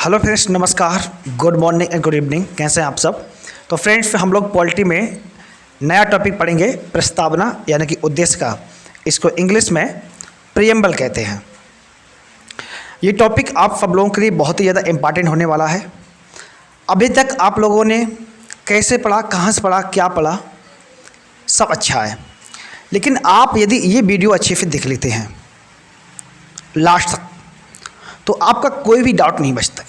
Hello friends, नमस्कार, good morning and good evening. कैसे हैं आप सब। तो फ्रेंड्स, हम लोग पॉलिटी में नया टॉपिक पढ़ेंगे, प्रस्तावना यानी कि उद्देश्य का। इसको इंग्लिश में प्रीएम्बल कहते हैं। ये टॉपिक आप सब लोगों के लिए बहुत ही ज़्यादा इम्पॉर्टेंट होने वाला है। अभी तक आप लोगों ने कैसे पढ़ा, कहाँ से पढ़ा, क्या पढ़ा, सब अच्छा है, लेकिन आप यदि ये वीडियो अच्छे से देख लेते हैं लास्ट तक तो आपका कोई भी डाउट नहीं बचता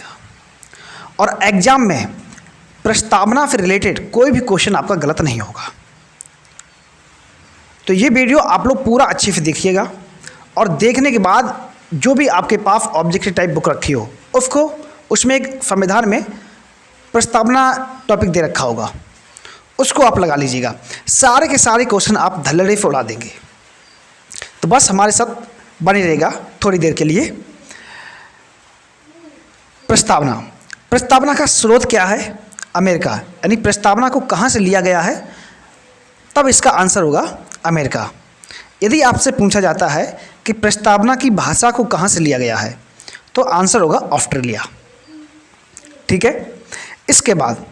और एग्ज़ाम में प्रस्तावना से रिलेटेड कोई भी क्वेश्चन आपका गलत नहीं होगा। तो ये वीडियो आप लोग पूरा अच्छे से देखिएगा और देखने के बाद जो भी आपके पास ऑब्जेक्टिव टाइप बुक रखी हो उसको, उसमें एक संविधान में प्रस्तावना टॉपिक दे रखा होगा, उसको आप लगा लीजिएगा। सारे के सारे क्वेश्चन आप धल्लड़े से उड़ा देंगे। तो बस हमारे साथ बने रहेगा थोड़ी देर के लिए। प्रस्तावना का स्रोत क्या है? अमेरिका। यानी प्रस्तावना को कहाँ से लिया गया है, तब इसका आंसर होगा अमेरिका। यदि आपसे पूछा जाता है कि प्रस्तावना की भाषा को कहाँ से लिया गया है, तो आंसर होगा ऑस्ट्रेलिया। ठीक है। इसके बाद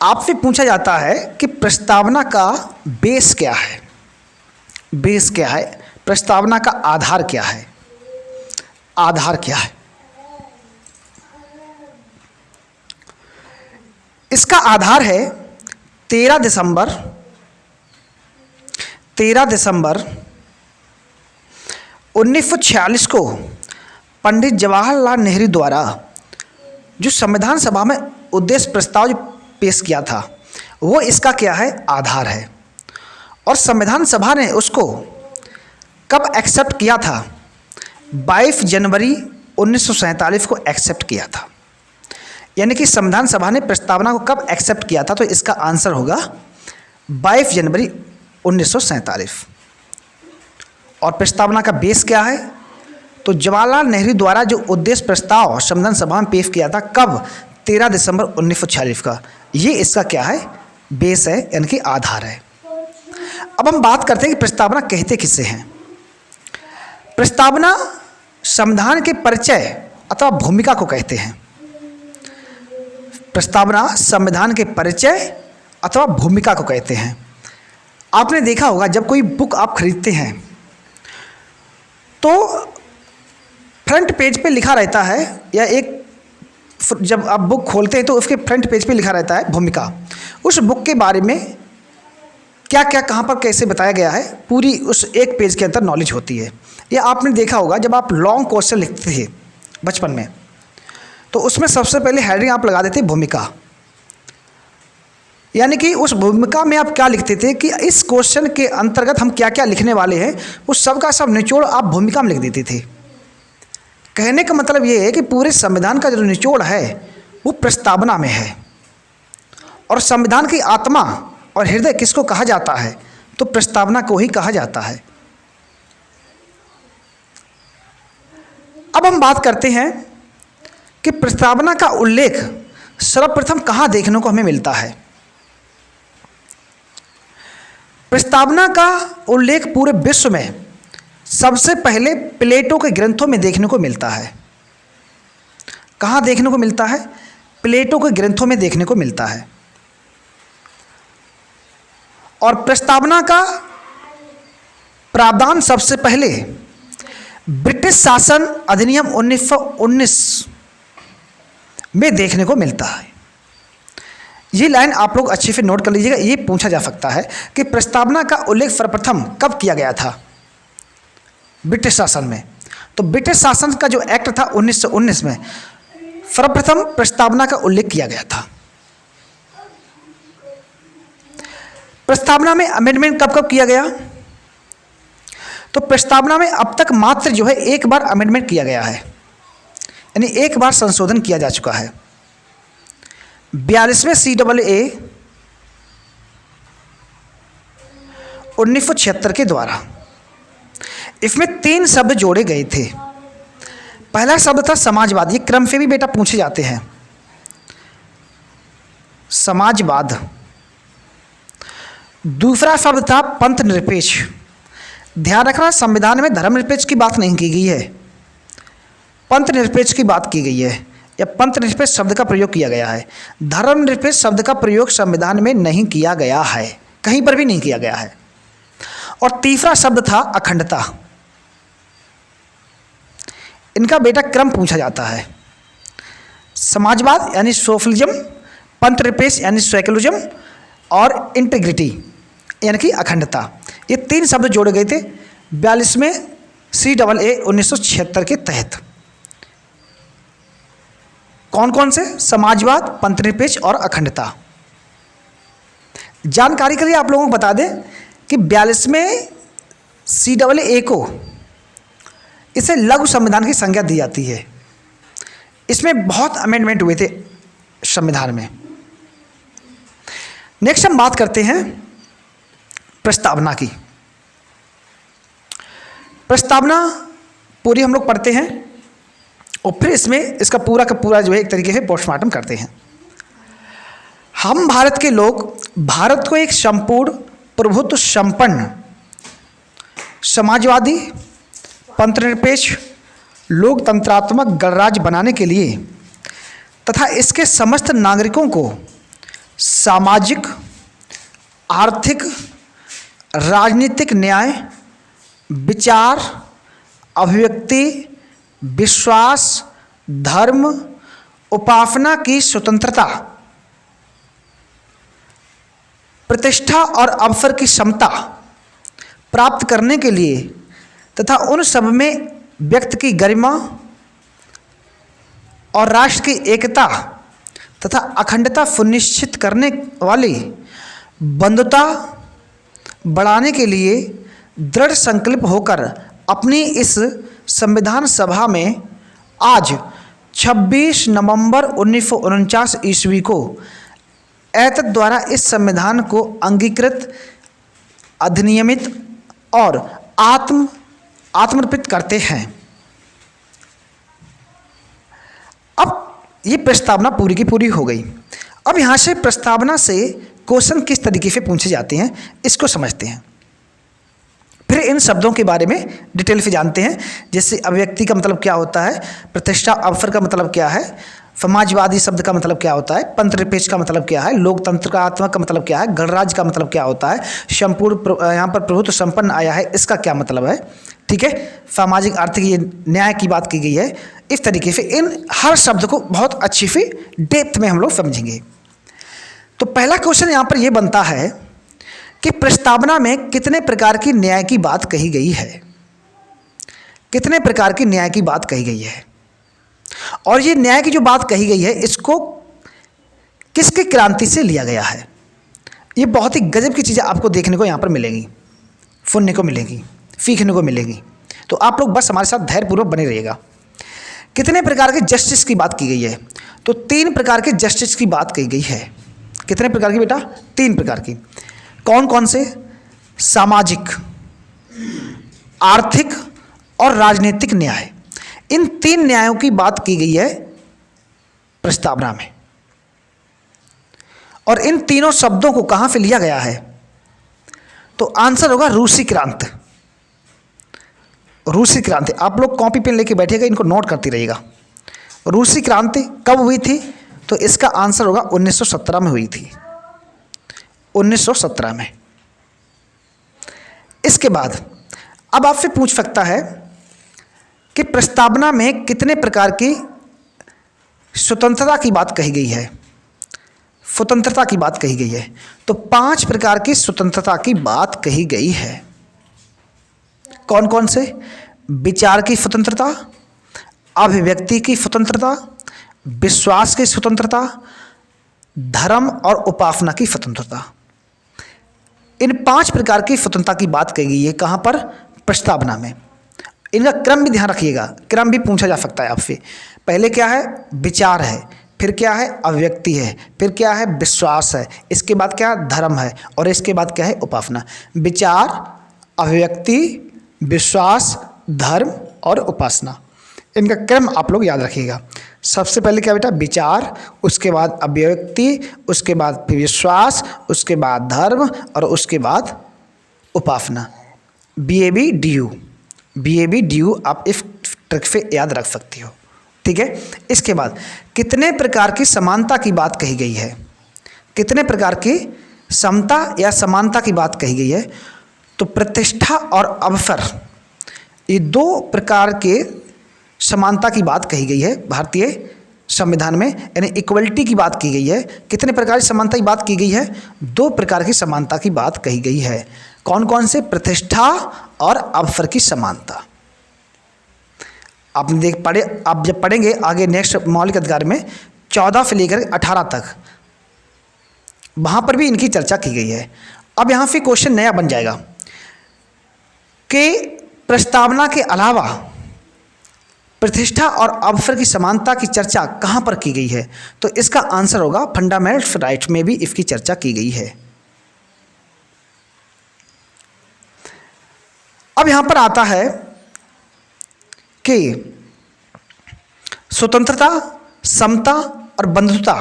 आपसे पूछा जाता है कि प्रस्तावना का बेस क्या है। बेस क्या है? प्रस्तावना का आधार क्या है? आधार क्या है? इसका आधार है 13 दिसंबर 1946 को पंडित जवाहरलाल नेहरू द्वारा जो संविधान सभा में उद्देश्य प्रस्ताव जो पेश किया था, वो इसका क्या है? आधार है। और संविधान सभा ने उसको कब एक्सेप्ट किया था? 22 जनवरी 1947 को एक्सेप्ट किया था। यानी कि संविधान सभा ने प्रस्तावना को कब एक्सेप्ट किया था? तो इसका आंसर होगा 22 जनवरी 1947। और प्रस्तावना का बेस क्या है? तो जवाहरलाल नेहरू द्वारा जो उद्देश्य प्रस्ताव संविधान सभा में पेश किया था, कब? 13 दिसंबर 1946 का। ये इसका क्या है? बेस है, यानी कि आधार है। अब हम बात करते हैं कि प्रस्तावना कहते किसे हैं। प्रस्तावना संविधान के परिचय अथवा भूमिका को कहते हैं। प्रस्तावना संविधान के परिचय अथवा भूमिका को कहते हैं। आपने देखा होगा जब कोई बुक आप खरीदते हैं तो फ्रंट पेज पे लिखा रहता है, या एक जब आप बुक खोलते हैं तो उसके फ्रंट पेज पे लिखा रहता है भूमिका। उस बुक के बारे में क्या क्या, कहाँ पर, कैसे बताया गया है, पूरी उस एक पेज के अंदर नॉलेज होती है। या आपने देखा होगा जब आप लॉन्ग क्वेश्चन लिखते थे बचपन में, तो उसमें सबसे पहले हेडिंग आप लगा देते भूमिका। यानी कि उस भूमिका में आप क्या लिखते थे कि इस क्वेश्चन के अंतर्गत हम क्या क्या लिखने वाले हैं, उस सब का सब निचोड़ आप भूमिका में लिख देते थे। कहने का मतलब ये है कि पूरे संविधान का जो निचोड़ है वो प्रस्तावना में है। और संविधान की आत्मा और हृदय किसको कहा जाता है? तो प्रस्तावना को ही कहा जाता है। अब हम बात करते हैं कि प्रस्तावना का उल्लेख सर्वप्रथम कहाँ देखने को हमें मिलता है। प्रस्तावना का उल्लेख पूरे विश्व में सबसे पहले प्लेटो के ग्रंथों में देखने को मिलता है। कहाँ देखने को मिलता है? प्लेटो के ग्रंथों में देखने को मिलता है। और प्रस्तावना का प्रावधान सबसे पहले ब्रिटिश शासन अधिनियम 1919 में देखने को मिलता है। ये लाइन आप लोग अच्छे से नोट कर लीजिएगा। ये पूछा जा सकता है कि प्रस्तावना का उल्लेख सर्वप्रथम कब किया गया था? ब्रिटिश शासन में। तो ब्रिटिश शासन का जो एक्ट था 1919 में सर्वप्रथम प्रस्तावना का उल्लेख किया गया था। प्रस्तावना में अमेंडमेंट कब कब किया गया? तो प्रस्तावना में अब तक मात्र जो है एक बार अमेंडमेंट किया गया है, यानी एक बार संशोधन किया जा चुका है। 42वें CAA 1976 के द्वारा। इसमें 3 शब्द जोड़े गए थे। पहला शब्द था समाजवाद। ये क्रम से भी बेटा पूछे जाते हैं। समाजवाद। दूसरा शब्द था पंथ निरपेक्ष। ध्यान रखना, संविधान में धर्मनिरपेक्ष की बात नहीं की गई है, पंथ निरपेक्ष की बात की गई है। या पंथनिरपेक्ष शब्द का प्रयोग किया गया है। धर्मनिरपेक्ष शब्द का प्रयोग संविधान में नहीं किया गया है, कहीं पर भी नहीं किया गया है। और तीसरा शब्द था अखंडता। इनका बेटा क्रम पूछा जाता है। समाजवाद यानी सोशलिज्म, पंथनिरपेक्ष यानी सेक्युलरिज्म और इंटीग्रिटी यानी कि अखंडता, ये 3 शब्द जोड़े गए थे 42वें CAA 1976 के तहत। कौन कौन से? समाजवाद, पंथनिरपेक्ष और अखंडता। जानकारी के लिए आप लोगों को बता दें कि 42वें CAA को इसे लघु संविधान की संज्ञा दी जाती है। इसमें बहुत अमेंडमेंट हुए थे संविधान में। नेक्स्ट हम बात करते हैं प्रस्तावना की। प्रस्तावना पूरी हम लोग पढ़ते हैं और फिर इसमें इसका पूरा का पूरा जो है एक तरीके से पोस्टमार्टम करते हैं। हम भारत के लोग भारत को एक संपूर्ण प्रभुत्व संपन्न समाजवादी, पंथनिरपेक्ष, लोकतंत्रात्मक गणराज्य बनाने के लिए तथा इसके समस्त नागरिकों को सामाजिक, आर्थिक, राजनीतिक न्याय, विचार, अभिव्यक्ति, विश्वास, धर्म, उपासना की स्वतंत्रता, प्रतिष्ठा और अवसर की समता प्राप्त करने के लिए तथा उन सब में व्यक्ति की गरिमा और राष्ट्र की एकता तथा अखंडता सुनिश्चित करने वाली बंधुता बढ़ाने के लिए दृढ़ संकल्प होकर अपनी इस संविधान सभा में आज 26 नवंबर 1949 ईस्वी को एतद द्वारा इस संविधान को अंगीकृत, अधिनियमित और आत्मर्पित करते हैं। अब ये प्रस्तावना पूरी की पूरी हो गई। अब यहाँ से प्रस्तावना से क्वेश्चन किस तरीके से पूछे जाते हैं इसको समझते हैं। फिर इन शब्दों के बारे में डिटेल से जानते हैं, जैसे अभिव्यक्ति का मतलब क्या होता है, प्रतिष्ठा अवसर का मतलब क्या है, समाजवादी शब्द का मतलब क्या होता है, पंथनिरपेक्ष का मतलब क्या है, लोकतंत्रात्मक का मतलब क्या है, गणराज्य का मतलब क्या होता है, संपूर्ण यहाँ पर प्रभुत्व संपन्न आया है इसका क्या मतलब है, ठीक है, सामाजिक आर्थिक ये न्याय की बात की गई है। इस तरीके से इन हर शब्द को बहुत अच्छी से डेप्थ में हम लोग समझेंगे। तो पहला क्वेश्चन यहाँ पर यह बनता है कि प्रस्तावना में कितने प्रकार की न्याय की बात कही गई है, कितने प्रकार की न्याय की बात कही गई है, और ये न्याय की जो बात कही गई है इसको किसकी क्रांति से लिया गया है। ये बहुत ही गजब की चीज़ें आपको देखने को यहाँ पर मिलेंगी, सुनने को मिलेंगी, सीखने को मिलेंगी। तो आप लोग बस हमारे साथ धैर्यपूर्वक बने रहिएगा। कितने प्रकार के जस्टिस की बात की गई है, तो 3 प्रकार के जस्टिस की बात कही गई है। कितने प्रकार की बेटा? 3 प्रकार की। कौन कौन से? सामाजिक, आर्थिक और राजनीतिक न्याय। इन 3 न्यायों की बात की गई है प्रस्तावना में। और इन तीनों शब्दों को कहां से लिया गया है, तो आंसर होगा रूसी क्रांति। रूसी क्रांति, आप लोग कॉपी पेन लेके बैठिएगा, इनको नोट करती रहिएगा। रूसी क्रांति कब हुई थी, तो इसका आंसर होगा 1917 में हुई थी, 1917 में। इसके बाद अब आपसे पूछ सकता है कि प्रस्तावना में कितने प्रकार की स्वतंत्रता की बात कही गई है, स्वतंत्रता की बात कही गई है, तो 5 प्रकार की स्वतंत्रता की बात कही गई है। कौन कौन से? विचार की स्वतंत्रता, अभिव्यक्ति की स्वतंत्रता, विश्वास की स्वतंत्रता, धर्म और उपासना की स्वतंत्रता। इन 5 प्रकार की स्वतंत्रता की बात कही गई है कहाँ पर? प्रस्तावना में। इनका क्रम भी ध्यान रखिएगा, क्रम भी पूछा जा सकता है आपसे। पहले क्या है? विचार है, फिर क्या है? अभिव्यक्ति है, फिर क्या है? विश्वास है, इसके बाद क्या है? धर्म है, और इसके बाद क्या है? उपासना। विचार, अभिव्यक्ति, विश्वास, धर्म और उपासना, इनका क्रम आप लोग याद रखिएगा। सबसे पहले क्या बेटा? विचार, उसके बाद अभिव्यक्ति, उसके बाद विश्वास, उसके बाद धर्म और उसके बाद उपासना। BABDU आप इस ट्रिक से याद रख सकती हो। ठीक है। इसके बाद कितने प्रकार की समानता की बात कही गई है, कितने प्रकार की समता या समानता की बात कही गई है, तो प्रतिष्ठा और अवसर, ये दो प्रकार के समानता की बात कही गई है भारतीय संविधान में, यानी इक्वलिटी की बात की गई है। कितने प्रकार की समानता की बात की गई है, दो प्रकार की समानता की बात कही गई है। कौन कौन से, प्रतिष्ठा और अवसर की समानता। आपने देख पढ़े, आप जब पढ़ेंगे आगे नेक्स्ट मौलिक अधिकार में 14 से लेकर 18 तक, वहां पर भी इनकी चर्चा की गई है। अब यहां से क्वेश्चन नया बन जाएगा कि प्रस्तावना के अलावा प्रतिष्ठा और अवसर की समानता की चर्चा कहां पर की गई है, तो इसका आंसर होगा फंडामेंटल राइट्स में भी इसकी चर्चा की गई है। अब यहां पर आता है कि स्वतंत्रता, समता और बंधुता,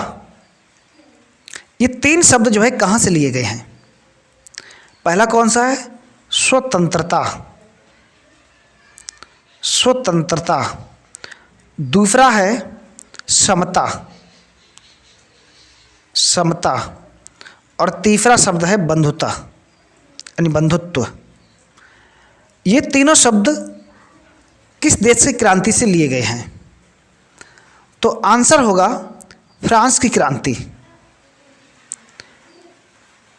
ये तीन शब्द जो है कहां से लिए गए हैं। पहला कौन सा है, स्वतंत्रता, स्वतंत्रता। दूसरा है समता, समता। और तीसरा शब्द है बंधुता यानी बंधुत्व। ये तीनों शब्द किस देश की क्रांति से लिए गए हैं, तो आंसर होगा फ्रांस की क्रांति।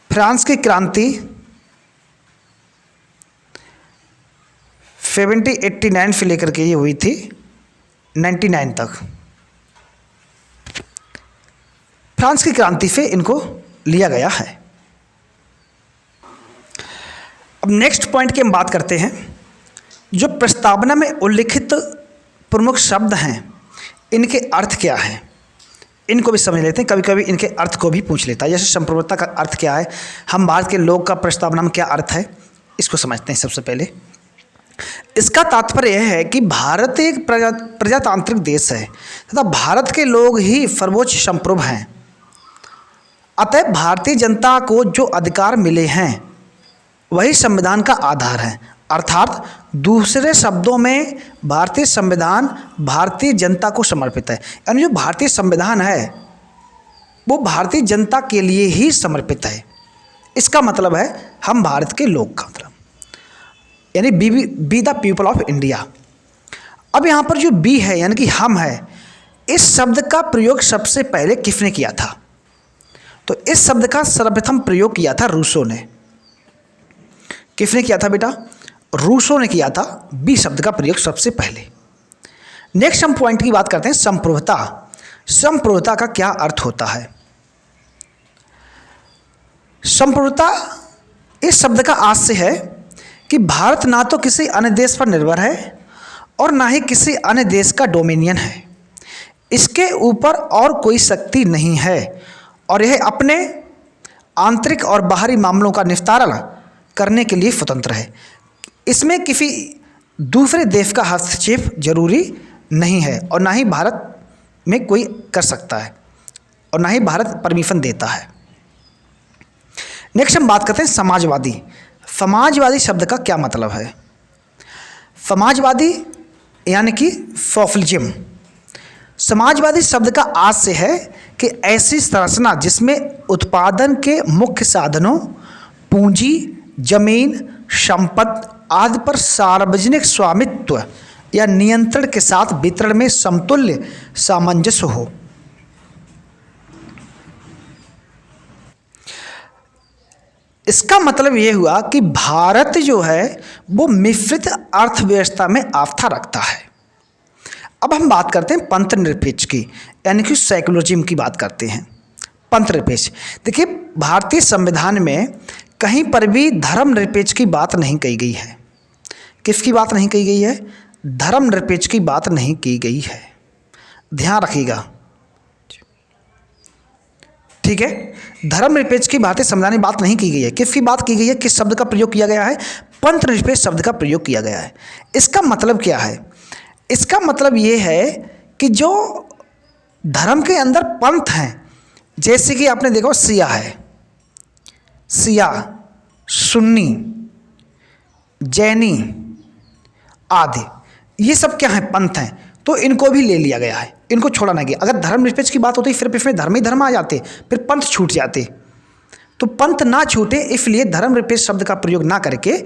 फ्रांस की क्रांति 1789 से लेकर के ये हुई थी 99 तक। फ्रांस की क्रांति से इनको लिया गया है। अब नेक्स्ट पॉइंट की हम बात करते हैं। जो प्रस्तावना में उल्लिखित प्रमुख शब्द हैं, इनके अर्थ क्या हैं, इनको भी समझ लेते हैं। कभी कभी इनके अर्थ को भी पूछ लेता है, जैसे संप्रभुता का अर्थ क्या है, हम भारत के लोग का प्रस्तावना में क्या अर्थ है, इसको समझते हैं। सबसे पहले इसका तात्पर्य यह है कि भारत एक प्रजातांत्रिक देश है तथा भारत के लोग ही सर्वोच्च संप्रभु हैं। अतः भारतीय जनता को जो अधिकार मिले हैं वही संविधान का आधार है। अर्थात दूसरे शब्दों में भारतीय संविधान भारतीय जनता को समर्पित है, यानी जो भारतीय संविधान है वो भारतीय जनता के लिए ही समर्पित है। इसका मतलब है हम भारत के लोग का मतलब, यानी be the people of India. अब यहाँ पर जो बी है यानी कि हम है, इस शब्द का प्रयोग सबसे पहले किसने किया था, तो इस शब्द का सर्वप्रथम प्रयोग किया था रूसो ने। किसने किया था बेटा, रूसो ने किया था बी शब्द का प्रयोग सबसे पहले। नेक्स्ट हम पॉइंट की बात करते हैं, संप्रभुता। संप्रभुता का क्या अर्थ होता है। संप्रभुता इस शब्द का आशय है कि भारत ना तो किसी अन्य देश पर निर्भर है और ना ही किसी अन्य देश का डोमिनियन है। इसके ऊपर और कोई शक्ति नहीं है और यह अपने आंतरिक और बाहरी मामलों का निस्तारण करने के लिए स्वतंत्र है। इसमें किसी दूसरे देश का हस्तक्षेप जरूरी नहीं है और ना ही भारत में कोई कर सकता है और ना ही भारत परमिशन देता है। नेक्स्ट हम बात करते हैं समाजवादी। समाजवादी शब्द का क्या मतलब है। समाजवादी यानी कि सोशलिज्म। समाजवादी शब्द का आशय है कि ऐसी संरचना जिसमें उत्पादन के मुख्य साधनों, पूंजी, जमीन, संपत्ति आदि पर सार्वजनिक स्वामित्व या नियंत्रण के साथ वितरण में समतुल्य सामंजस्य हो। इसका मतलब ये हुआ कि भारत जो है वो मिश्रित अर्थव्यवस्था में आस्था रखता है। अब हम बात करते हैं पंथ निरपेक्ष की, यानी कि सेकुलरिज्म की बात करते हैं। पंथ निरपेक्ष, देखिए भारतीय संविधान में कहीं पर भी धर्म निरपेक्ष की बात नहीं कही गई है। किसकी बात नहीं कही गई है, धर्म निरपेक्ष की बात नहीं की गई है, ध्यान रखिएगा, ठीक है। धर्म निरपेक्ष की भारतीय संविधान में बात नहीं की गई है। किसकी बात की गई है, किस शब्द का प्रयोग किया गया है, पंथ निरपेक्ष शब्द का प्रयोग किया गया है। इसका मतलब क्या है, इसका मतलब ये है कि जो धर्म के अंदर पंथ हैं, जैसे कि आपने देखो शिया है, शिया, सुन्नी, जैनी आदि, ये सब क्या हैं, पंथ हैं। तो इनको भी ले लिया गया है, इनको छोड़ा नहीं गया। अगर धर्मनिरपेक्ष की बात होती फिर इसमें धर्म ही धर्म आ जाते, फिर पंथ छूट जाते। तो पंथ ना छूटे इसलिए धर्मनिरपेक्ष शब्द का प्रयोग ना करके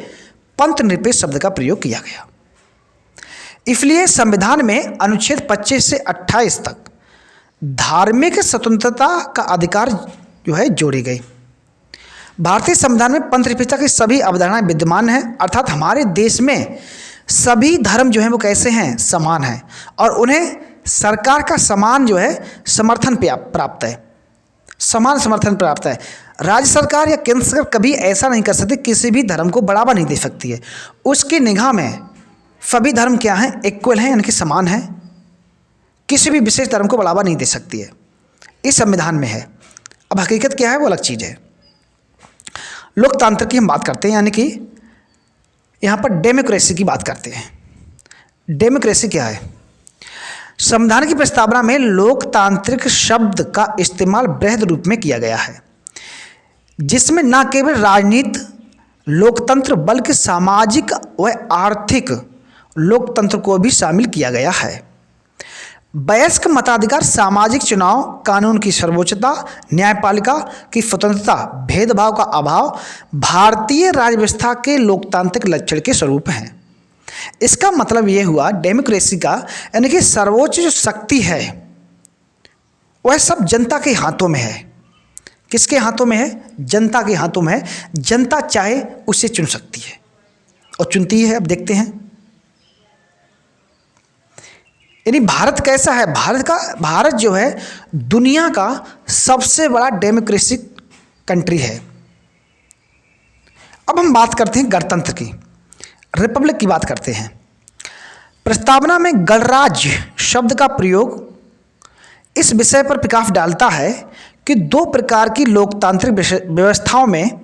पंथ निरपेक्ष शब्द का प्रयोग किया गया। इसलिए संविधान में अनुच्छेद 25 से 28 तक धार्मिक स्वतंत्रता का अधिकार जो है जोड़ी गई। भारतीय संविधान में पंथ निरपेक्षता की सभी अवधारणाएं विद्यमान हैं, अर्थात हमारे देश में सभी धर्म जो हैं वो कैसे हैं, समान हैं, और उन्हें सरकार का समान जो है समर्थन प्राप्त है, समान समर्थन प्राप्त है। राज्य सरकार या केंद्र सरकार कभी ऐसा नहीं कर सकती, किसी भी धर्म को बढ़ावा नहीं दे सकती है। उसकी निगाह में सभी धर्म क्या हैं, इक्वल हैं, यानी कि समान हैं, किसी भी विशेष धर्म को बढ़ावा नहीं दे सकती है, इस संविधान में है। अब हकीकत क्या है वो अलग चीज़ है। लोकतंत्र की हम बात करते हैं, यानी कि यहाँ पर डेमोक्रेसी की बात करते हैं। डेमोक्रेसी क्या है? संविधान की प्रस्तावना में लोकतांत्रिक शब्द का इस्तेमाल बृहद रूप में किया गया है, जिसमें न केवल राजनीति लोकतंत्र बल्कि सामाजिक व आर्थिक लोकतंत्र को भी शामिल किया गया है। वयस्क मताधिकार, सामाजिक चुनाव, कानून की सर्वोच्चता, न्यायपालिका की स्वतंत्रता, भेदभाव का अभाव भारतीय राज्य व्यवस्था के लोकतांत्रिक लक्षण के स्वरूप हैं। इसका मतलब ये हुआ डेमोक्रेसी का, यानी कि सर्वोच्च जो शक्ति है वह सब जनता के हाथों में है। किसके हाथों में है? जनता के हाथों में है। जनता चाहे उसे चुन सकती है और चुनती है। अब देखते हैं यानी भारत कैसा है। भारत जो है दुनिया का सबसे बड़ा डेमोक्रेटिक कंट्री है। अब हम बात करते हैं गणतंत्र की, रिपब्लिक की बात करते हैं। प्रस्तावना में गणराज्य शब्द का प्रयोग इस विषय पर प्रकाश डालता है कि दो प्रकार की लोकतांत्रिक व्यवस्थाओं में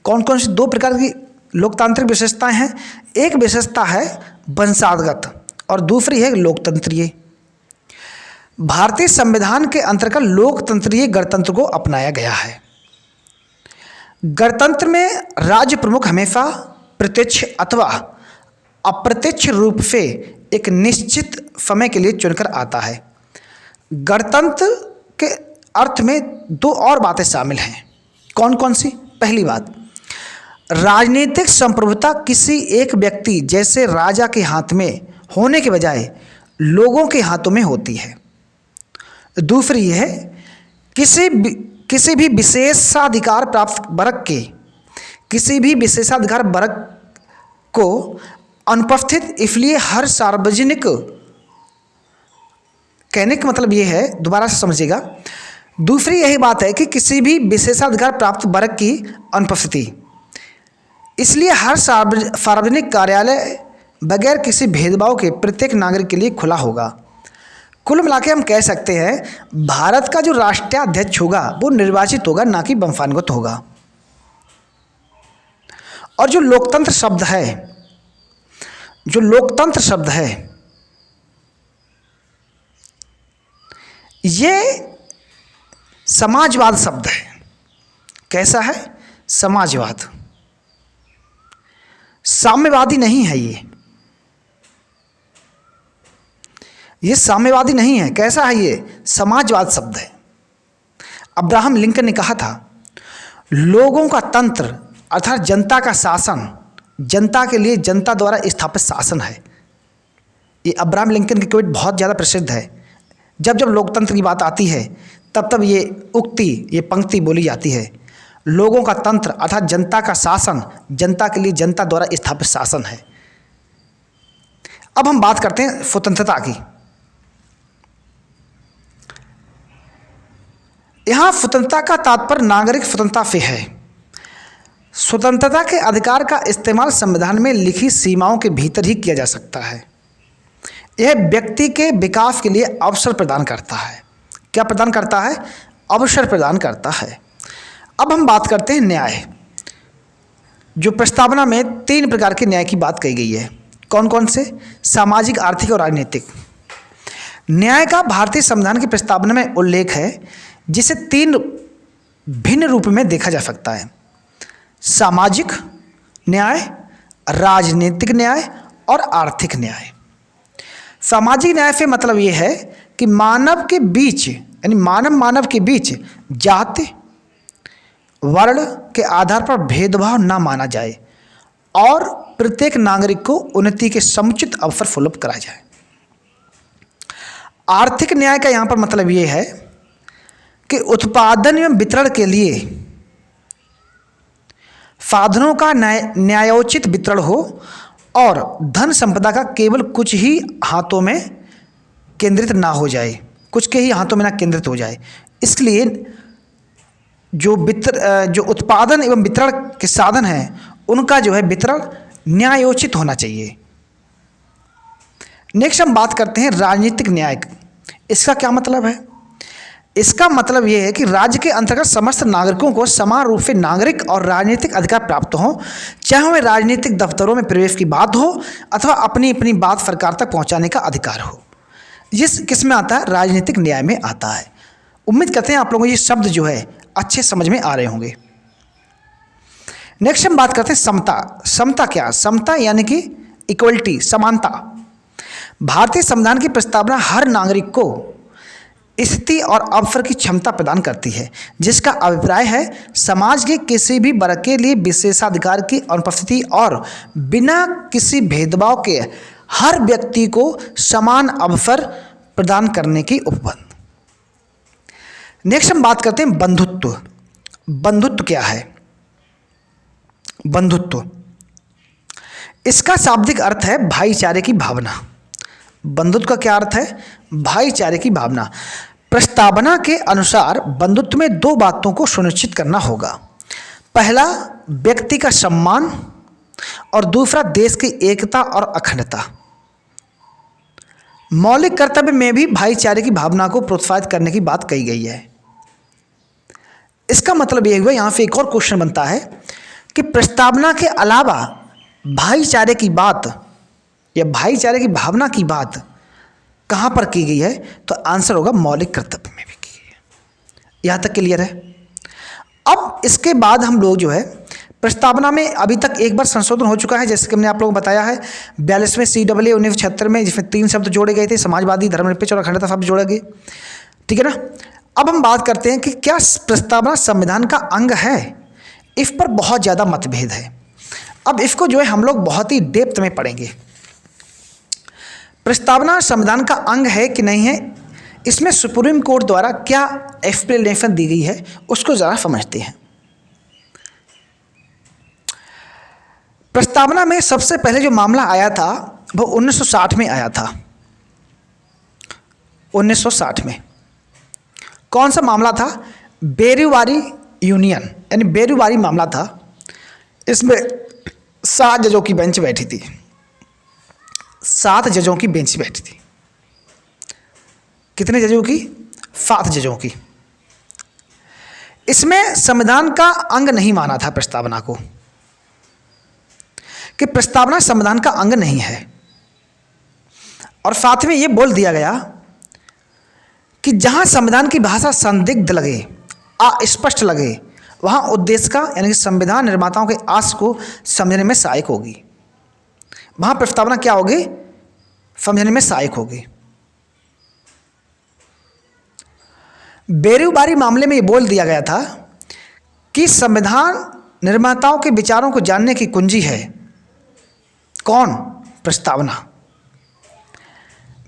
कौन कौन सी दो प्रकार की लोकतांत्रिक विशेषताएं हैं। एक विशेषता है वंशागत और दूसरी है लोकतंत्रीय। भारतीय संविधान के अंतर्गत लोकतंत्रीय गणतंत्र को अपनाया गया है। गणतंत्र में राज्य प्रमुख हमेशा प्रत्यक्ष अथवा अप्रत्यक्ष रूप से एक निश्चित समय के लिए चुनकर आता है। गणतंत्र के अर्थ में दो और बातें शामिल हैं। कौन कौन सी? पहली बात, राजनीतिक संप्रभुता किसी एक व्यक्ति जैसे राजा के हाथ में होने के बजाय लोगों के हाथों में होती है। दूसरी है किसी भी विशेषाधिकार प्राप्त वर्ग के किसी भी विशेषाधिकार वर्ग को अनुपस्थित, इसलिए हर सार्वजनिक, कहने का मतलब ये है, दोबारा से समझिएगा, दूसरी यही बात है कि किसी भी विशेषाधिकार प्राप्त वर्ग की अनुपस्थिति, इसलिए हर सार्वजनिक कार्यालय बगैर किसी भेदभाव के प्रत्येक नागरिक के लिए खुला होगा। कुल मिलाकर हम कह सकते हैं भारत का जो राष्ट्राध्यक्ष होगा वो निर्वाचित होगा, ना कि वंशानुगत होगा। और जो लोकतंत्र शब्द है ये समाजवाद शब्द है। कैसा है? समाजवाद, साम्यवादी नहीं है। ये साम्यवादी नहीं है। कैसा है? ये समाजवाद शब्द है। अब्राहम लिंकन ने कहा था, लोगों का तंत्र अर्थात जनता का शासन जनता के लिए जनता द्वारा स्थापित शासन है। ये अब्राहम लिंकन की क्विट बहुत ज़्यादा प्रसिद्ध है। जब जब लोकतंत्र की बात आती है तब ये उक्ति, ये पंक्ति बोली जाती है, लोगों का तंत्र अर्थात जनता का शासन जनता के लिए जनता द्वारा स्थापित शासन है। अब हम बात करते हैं स्वतंत्रता की। यहाँ स्वतंत्रता का तात्पर्य नागरिक स्वतंत्रता से है। स्वतंत्रता के अधिकार का इस्तेमाल संविधान में लिखी सीमाओं के भीतर ही किया जा सकता है। यह व्यक्ति के विकास के लिए अवसर प्रदान करता है। क्या प्रदान करता है? अवसर प्रदान करता है। अब हम बात करते हैं न्याय। जो प्रस्तावना में 3 प्रकार के न्याय की बात कही गई है। कौन कौन से? सामाजिक, आर्थिक और राजनीतिक। न्याय का भारतीय संविधान की प्रस्तावना में उल्लेख है, जिसे 3 भिन्न रूप में देखा जा सकता है। सामाजिक न्याय, राजनीतिक न्याय और आर्थिक न्याय। सामाजिक न्याय से मतलब ये है कि मानव के बीच, यानी मानव के बीच जाति वर्ण के आधार पर भेदभाव ना माना जाए और प्रत्येक नागरिक को उन्नति के समुचित अवसर सुलभ कराया जाए। आर्थिक न्याय का यहाँ पर मतलब ये है कि उत्पादन एवं वितरण के लिए साधनों का न्यायोचित वितरण हो और धन संपदा का केवल कुछ ही हाथों में केंद्रित ना हो जाए, कुछ के ही हाथों में ना केंद्रित हो जाए। इसलिए जो उत्पादन एवं वितरण के साधन हैं उनका जो है वितरण न्यायोचित होना चाहिए। नेक्स्ट हम बात करते हैं राजनीतिक न्याय। इसका क्या मतलब है? इसका मतलब यह है कि राज्य के अंतर्गत समस्त नागरिकों को समान रूप से नागरिक और राजनीतिक अधिकार प्राप्त हो, चाहे वह राजनीतिक दफ्तरों में प्रवेश की बात हो अथवा अपनी अपनी बात सरकार तक पहुंचाने का अधिकार हो। ये किस में आता है? राजनीतिक न्याय में आता है। उम्मीद करते हैं आप लोगों को ये शब्द जो है अच्छे समझ में आ रहे होंगे। नेक्स्ट हम बात करते हैं समता। समता क्या? समता यानी कि इक्वलिटी, समानता। भारतीय संविधान की प्रस्तावना हर नागरिक को स्थिति और अवसर की क्षमता प्रदान करती है, जिसका अभिप्राय है समाज के किसी भी वर्ग के लिए विशेषाधिकार की अनुपस्थिति और बिना किसी भेदभाव के हर व्यक्ति को समान अवसर प्रदान करने की उपबंध। नेक्स्ट हम बात करते हैं बंधुत्व। बंधुत्व क्या है? बंधुत्व, इसका शाब्दिक अर्थ है भाईचारे की भावना। बंधुत्व का क्या अर्थ है? भाईचारे की भावना। प्रस्तावना के अनुसार बंधुत्व में दो बातों को सुनिश्चित करना होगा। पहला, व्यक्ति का सम्मान और दूसरा, देश की एकता और अखंडता। मौलिक कर्तव्य में भी भाईचारे की भावना को प्रोत्साहित करने की बात कही गई है। इसका मतलब यह हुआ, यहां से एक और क्वेश्चन बनता है कि प्रस्तावना के अलावा भाईचारे की बात या भाईचारे की भावना की बात कहां पर की गई है? तो आंसर होगा मौलिक कर्तव्य में भी की गई है। यहां तक क्लियर है? अब इसके बाद हम लोग जो है प्रस्तावना में अभी तक एक बार संशोधन हो चुका है, जैसे कि हमने आप लोगों को बताया है 42वें CAA 1976 में, जिसमें 3 शब्द जोड़े गए थे, समाजवादी, धर्मनिरपेक्ष और अखंडता शब्द जोड़े गए। ठीक है ना? अब हम बात करते हैं कि क्या प्रस्तावना संविधान का अंग है? इस पर बहुत ज़्यादा मतभेद है। अब इसको जो है हम लोग बहुत ही डेप्थ में पढ़ेंगे। प्रस्तावना संविधान का अंग है कि नहीं है, इसमें सुप्रीम कोर्ट द्वारा क्या एक्सप्लेनेशन दी गई है उसको ज़रा समझते हैं। प्रस्तावना में सबसे पहले जो मामला आया था वो 1960 में आया था। 1960 में कौन सा मामला था? बेरीवारी यूनियन, यानी बेरीवारी मामला था। इसमें 7 जजों की बेंच बैठी थी। 7 जजों की बेंच बैठी थी। कितने जजों की? 7 जजों की। इसमें संविधान का अंग नहीं माना था प्रस्तावना को, कि प्रस्तावना संविधान का अंग नहीं है। और साथ में यह बोल दिया गया कि जहां संविधान की भाषा संदिग्ध लगे, अस्पष्ट लगे, वहां उद्देश्य का यानी कि संविधान निर्माताओं के आस को समझने में सहायक होगी। वहां प्रस्तावना क्या होगी? समझने में सहायक होगी। बेरीवारी मामले में यह बोल दिया गया था कि संविधान निर्माताओं के विचारों को जानने की कुंजी है। कौन? प्रस्तावना।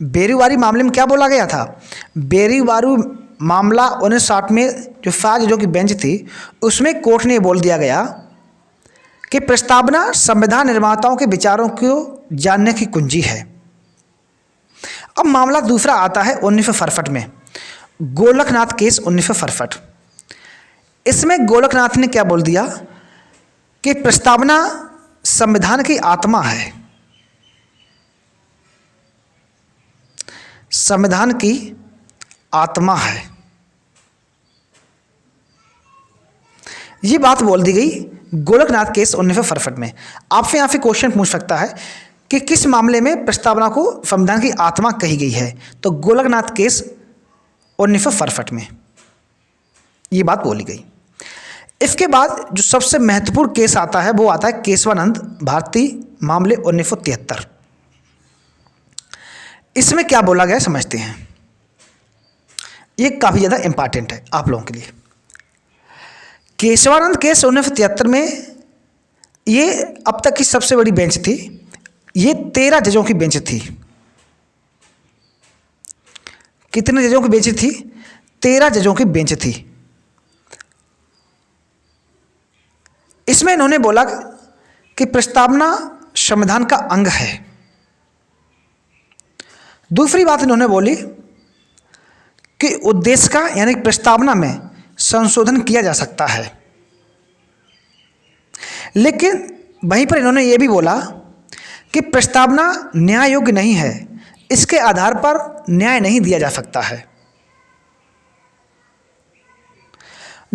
बेरीवारी मामले में क्या बोला गया था? बेरीवारी मामला 1960 में जो 7 जजों की बेंच थी उसमें कोर्ट ने बोल दिया गया कि प्रस्तावना संविधान निर्माताओं के विचारों को जानने की कुंजी है। अब मामला दूसरा आता है 1967 में, गोलकनाथ केस 1967। इसमें गोलकनाथ ने क्या बोल दिया कि प्रस्तावना संविधान की आत्मा है। संविधान की आत्मा है, ये बात बोल दी गई गोलकनाथ केस 1967 में। आपसे यहाँ से क्वेश्चन पूछ सकता है कि किस मामले में प्रस्तावना को संविधान की आत्मा कही गई है? तो गोलकनाथ केस 1967 में ये बात बोली गई। इसके बाद जो सबसे महत्वपूर्ण केस आता है वो आता है केशवानंद भारती मामले 1973। इसमें क्या बोला गया समझते हैं। ये काफ़ी ज़्यादा इंपॉर्टेंट है आप लोगों के लिए। केशवानंद केस 1973 में ये अब तक की सबसे बड़ी बेंच थी। ये 13 जजों की बेंच थी। कितने जजों की बेंच थी? 13 जजों की बेंच थी। इसमें इन्होंने बोला कि प्रस्तावना संविधान का अंग है। दूसरी बात इन्होंने बोली कि उद्देश्य का यानी प्रस्तावना में संशोधन किया जा सकता है, लेकिन वहीं पर इन्होंने ये भी बोला कि प्रस्तावना न्याय योग्य नहीं है, इसके आधार पर न्याय नहीं दिया जा सकता है।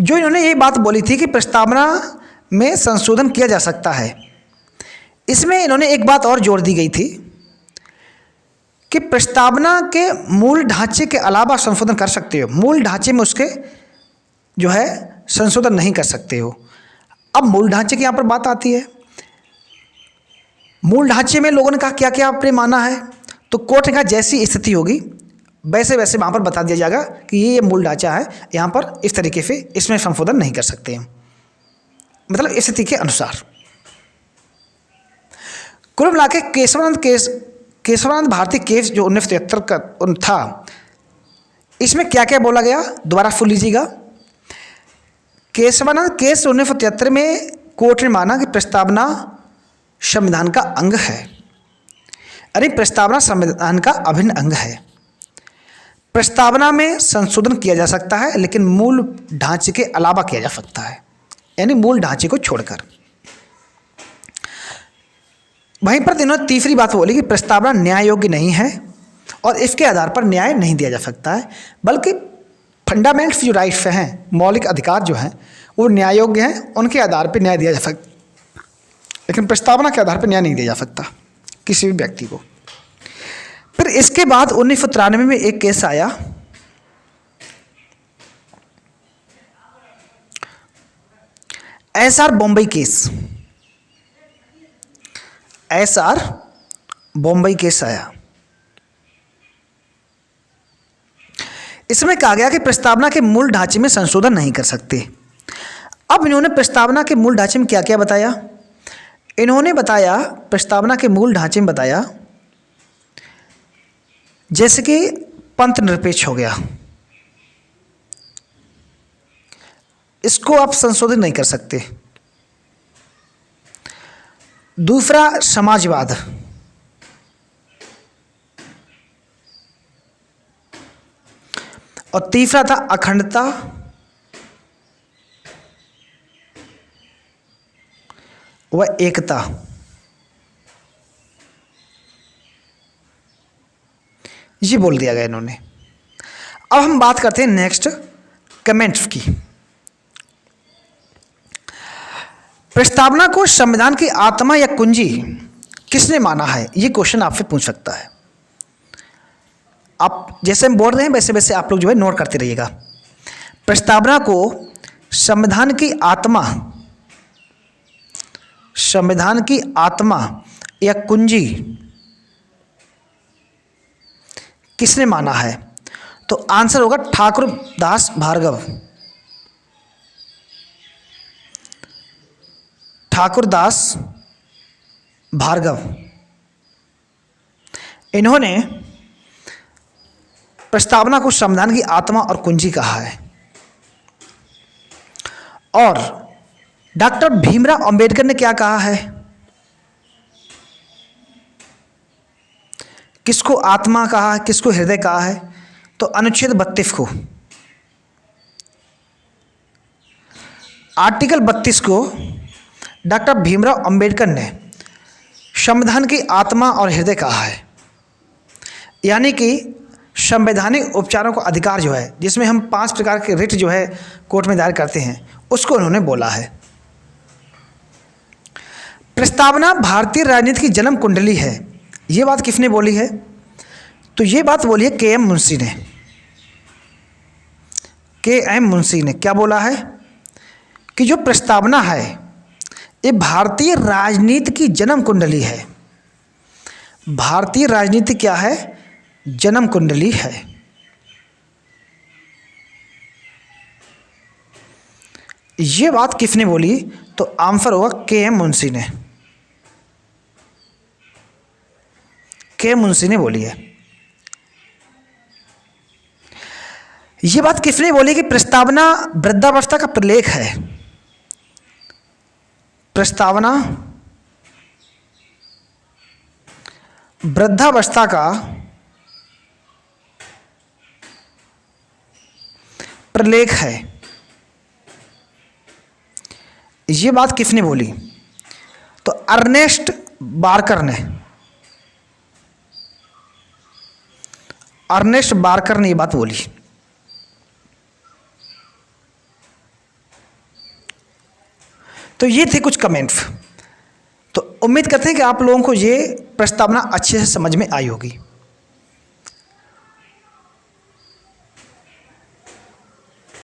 जो इन्होंने ये बात बोली थी कि प्रस्तावना में संशोधन किया जा सकता है, इसमें इन्होंने एक बात और जोड़ दी गई थी कि प्रस्तावना के मूल ढांचे के अलावा संशोधन कर सकते हो, मूल ढांचे में उसके जो है संशोधन नहीं कर सकते हो। अब मूल ढांचे की यहाँ पर बात आती है। मूल ढांचे में लोगों ने कहा क्या क्या आपने माना है, तो कोर्ट ने कहा जैसी स्थिति होगी वैसे वैसे वहाँ पर बता दिया जाएगा कि ये मूल ढांचा है, यहाँ पर इस तरीके से इसमें संशोधन नहीं कर सकते हैं, मतलब स्थिति के अनुसार। कुल मिला के केशवानंद भारती केस जो 1973 का था, इसमें क्या क्या बोला गया दोबारा सुन लीजिएगा। केशवानंद केस 1973 में कोर्ट ने माना कि प्रस्तावना संविधान का अंग है, अरे प्रस्तावना संविधान का अभिन्न अंग है। प्रस्तावना में संशोधन किया जा सकता है, लेकिन मूल ढांचे के अलावा किया जा सकता है, यानी मूल ढांचे को छोड़कर। वहीं पर इन्होंने तीसरी बात बोली कि प्रस्तावना न्याय योग्य नहीं है और इसके आधार पर न्याय नहीं दिया जा सकता है, बल्कि फंडामेंट्स जो राइट्स हैं, मौलिक अधिकार जो हैं, वो न्याय योग्य हैं, उनके आधार पर न्याय दिया जा सकता, लेकिन प्रस्तावना के आधार पर न्याय नहीं दिया जा सकता किसी भी व्यक्ति को। फिर इसके बाद 1993 में एक केस आया, SR Bommai case. SR Bommai case आया। इसमें कहा गया कि प्रस्तावना के मूल ढांचे में संशोधन नहीं कर सकते। अब इन्होंने प्रस्तावना के मूल ढांचे में क्या क्या बताया? इन्होंने बताया प्रस्तावना के मूल ढांचे में बताया जैसे कि पंथ निरपेक्ष हो गया, इसको आप संशोधित नहीं कर सकते। दूसरा समाजवाद, और तीसरा था अखंडता व एकता। ये बोल दिया गया इन्होंने। अब हम बात करते हैं नेक्स्ट कमेंट्स की। प्रस्तावना को संविधान की आत्मा या कुंजी किसने माना है, ये क्वेश्चन आपसे पूछ सकता है। आप जैसे हम बोल रहे हैं वैसे वैसे आप लोग जो है नोट करते रहिएगा। प्रस्तावना को संविधान की आत्मा या कुंजी किसने माना है, तो आंसर होगा ठाकुर दास भार्गव। ठाकुर दास भार्गव, इन्होंने प्रस्तावना को संविधान की आत्मा और कुंजी कहा है। और डॉक्टर भीमराव अंबेडकर ने क्या कहा है, किसको आत्मा कहा है, किसको हृदय कहा है, तो अनुच्छेद 32 को, आर्टिकल 32 को डॉक्टर भीमराव अंबेडकर ने संविधान की आत्मा और हृदय कहा है। यानी कि संवैधानिक उपचारों का अधिकार जो है, जिसमें हम 5 प्रकार के रिट जो है कोर्ट में दायर करते हैं, उसको उन्होंने बोला है। प्रस्तावना भारतीय राजनीति की जन्म कुंडली है, ये बात किसने बोली है, तो ये बात बोली है के.एम. मुंशी ने। के.एम. मुंशी ने क्या बोला है कि जो प्रस्तावना है ये भारतीय राजनीति की जन्म कुंडली है। भारतीय राजनीति क्या है, जन्म कुंडली है। ये बात किसने बोली? तो आंसर होगा के.एम. मुंशी ने। के मुंशी ने बोली है। ये बात किसने बोली कि प्रस्तावना वृद्धावस्था का प्रलेख है? प्रस्तावना वृद्धावस्था का प्रलेख है। ये बात किसने बोली? तो अर्नेस्ट बार्कर ने। अर्नेस्ट बार्कर ने ये बात बोली। तो ये थे कुछ कमेंट्स। तो उम्मीद करते हैं कि आप लोगों को ये प्रस्तावना अच्छे से समझ में आई होगी।